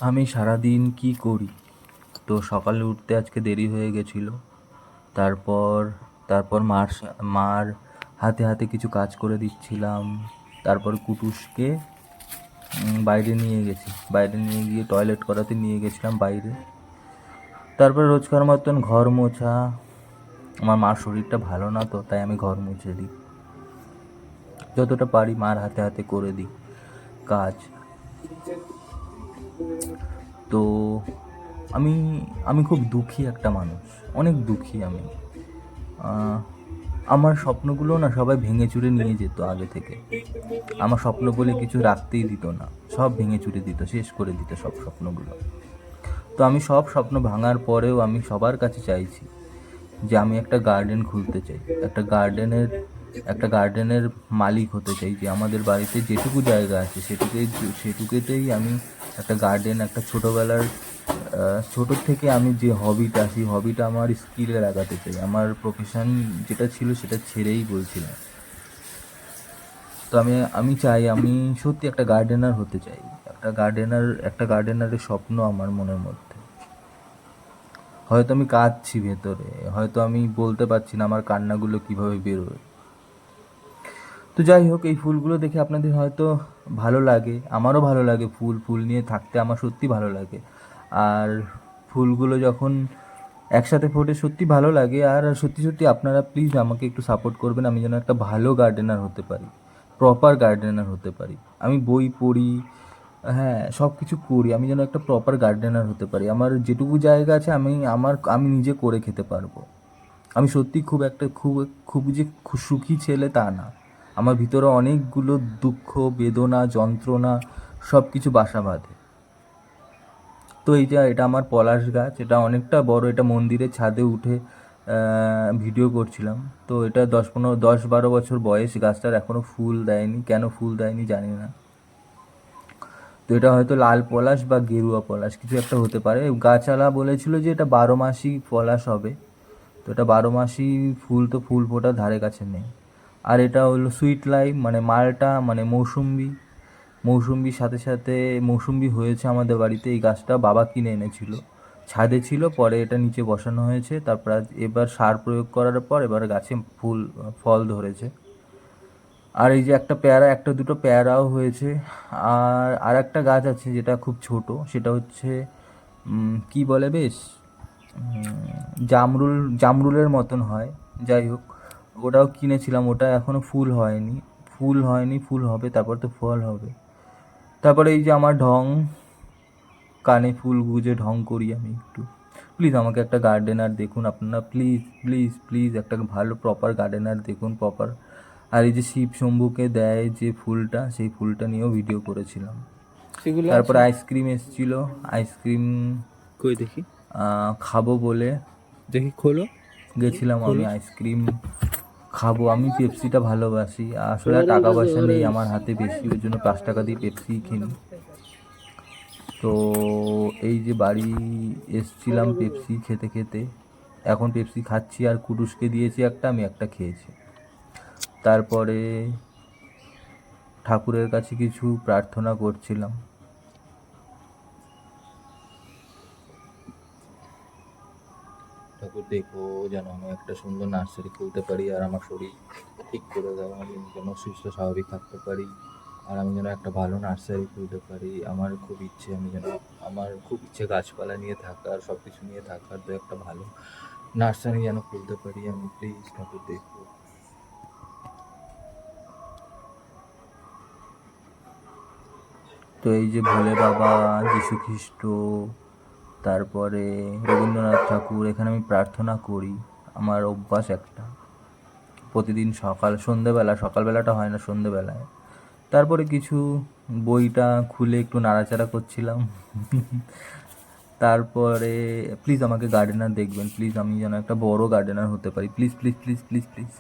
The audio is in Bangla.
আমি সারাদিন কি করি? তো সকালে উঠতে আজকে দেরি হয়ে গেছিলো। তারপর তারপর মার হাতে হাতে কিছু কাজ করে দিচ্ছিলাম। তারপর কুটুসকে বাইরে নিয়ে গেছি, বাইরে নিয়ে গিয়ে টয়লেট করাতে নিয়ে গেছিলাম বাইরে। তারপর রোজকার মতন ঘর মোছা। আমার মার শরীরটা ভালো না, তো তাই আমি ঘর মুছে দিই, যতটা পারি মার হাতে হাতে করে দিই কাজ। তো আমি আমি খুব দুঃখী একটা মানুষ, অনেক দুঃখী আমি। আমার স্বপ্নগুলো না সবাই ভেঙে চুরে নিয়ে যেত আগে থেকে। আমার স্বপ্ন বলে কিছু রাখতেই দিত না, সব ভেঙে চুরে দিত, শেষ করে দিত সব স্বপ্নগুলো। তো আমি সব স্বপ্ন ভাঙার পরেও আমি সবার কাছে চাইছি যে আমি একটা গার্ডেন খুলতে চাই, একটা গার্ডেনের মালিক হতে চাই। যে আমাদের বাড়িতে যেটুকু জায়গা আছে সেটুকুতেই আমি একটা গার্ডেন, একটা ছোটোর থেকে আমি যে হবিটা, সেই হবিটা আমার স্কিলে লাগাতে চাই। আমার প্রফেশন যেটা ছিল সেটা ছেড়েই বলছিলাম। তো আমি চাই, আমি সত্যি একটা গার্ডেনার হতে চাই। একটা গার্ডেনারের স্বপ্ন আমার মনের মধ্যে। হয়তো আমি কাঁদছি ভেতরে, হয়তো আমি বলতে পারছি না আমার কান্নাগুলো কীভাবে বেরোয়। তো যাই হোক, এই ফুলগুলো দেখে আপনাদের হয়তো ভালো লাগে, আমারও ভালো লাগে। ফুল নিয়ে থাকতে আমার সত্যি ভালো লাগে। আর ফুলগুলো যখন একসাথে ফোটে সত্যি ভালো লাগে। আর সত্যি সত্যি আপনারা প্লিজ আমাকে একটু সাপোর্ট করবেন, আমি যেন একটা ভালো গার্ডেনার হতে পারি, প্রপার গার্ডেনার হতে পারি। আমি বই পড়ি, হ্যাঁ, সব কিছু করি, আমি যেন একটা প্রপার গার্ডেনার হতে পারি। আমার যেটুকু জায়গা আছে আমি নিজে করে খেতে পারবো। আমি সত্যি খুব যে সুখী ছেলে তা না, আমার ভিতরে অনেকগুলো দুঃখ, বেদনা, যন্ত্রণা সব কিছু বাসা বাঁধে। তো এটা আমার পলাশ গাছ, এটা অনেকটা বড়। এটা মন্দিরের ছাদে উঠে ভিডিও করছিলাম। তো এটা 10-12 বছর বয়স গাছটার, এখনও ফুল দেয়নি। কেন ফুল দেয়নি জানি না। তো এটা হয়তো লাল পলাশ বা গেরুয়া পলাশ কিছু একটা হতে পারে। গাছওয়ালা বলেছিল যে এটা 12 মাসই পলাশ হবে। তো এটা 12 মাসই ফুল, তো ফুল ফোটার ধারে কাছে নেই। আর এটা হলো সুইট লাইম, মানে মালটা, মানে মৌসুম্বির সাথে সাথে মৌসুম্বি হয়েছে আমাদের বাড়িতে। এই গাছটা বাবা কিনে এনেছিল, ছাদে ছিল, পরে এটা নিচে বসানো হয়েছে। তারপর এবার সার প্রয়োগ করার পর এবার গাছে ফল ধরেছে। আর এই যে একটা দুটো পেয়ারাও হয়েছে। আর একটা গাছ আছে যেটা খুব ছোট, সেটা হচ্ছে কি বলে বেশ, জামরুলের মতন হয়। যাই হোক, ওটাও কিনেছিলাম, ওটা এখনও ফুল হয়নি। ফুল হবে, তারপর তো ফল হবে। তারপরে এই যে আমার কানে ফুল গুঁজে ঢং করি আমি একটু। প্লিজ আমাকে একটা গার্ডেনার দেখুন আপনারা, প্লিজ প্লিজ প্লিজ একটা ভালো প্রপার গার্ডেনার দেখুন, প্রপার। আর এই যে শিব শম্ভুকে দেয় যে ফুলটা, সেই ফুলটা নিয়েও ভিডিও করেছিলাম। সেগুলো তারপরে আছে? আইসক্রিম এসেছিল, আইসক্রিম কই দেখি, খাবো বলে দেখি খোলো গেছিলাম। আমি খোলো। আইসক্রিম খাবো, আমি পেপসিটা ভালোবাসি। আসলে আর টাকা পয়সা নেই আমার হাতে বেশি, ওই জন্য 5 টাকা দিয়ে পেপসি কিনি। তো এই যে বাড়ি এসছিলাম পেপসি খেতে খেতে, এখন পেপসি খাচ্ছি। আর কুটুসকে দিয়েছি একটা, আমি একটা খেয়েছি। তারপরে ঠাকুরের কাছে কিছু প্রার্থনা করছিলাম। ঠাকুর দেখো যেন আমি একটা সুন্দর নার্সারি খুলতে পারি, আর আমার শরীর ঠিক করে দাও, আমি যেন সুস্থ স্বাভাবিক থাকতে পারি, আর আমি যেন একটা ভালো নার্সারি খুলতে পারি। আমার খুব ইচ্ছে গাছপালা নিয়ে থাকার, সব কিছু নিয়ে থাকার। তো একটা ভালো নার্সারি যেন খুলতে পারি আমি, প্লিজ ঠাকুর দেখো। তো এই যে ভোলে বাবা, যীশু খ্রিস্ট, তারপরে রবীন্দ্রনাথ ঠাকুর, এখানে আমি প্রার্থনা করি। আমার অভ্যাস একটা, প্রতিদিন সকালবেলাটা হয় না, সন্ধেবেলায়। তারপরে কিছু বইটা খুলে একটু নাড়াচাড়া করছিলাম। তারপরে প্লিজ আমাকে গার্ডেনার দেখবেন, প্লিজ আমি যেন একটা বড় গার্ডেনার হতে পারি, please please please please please.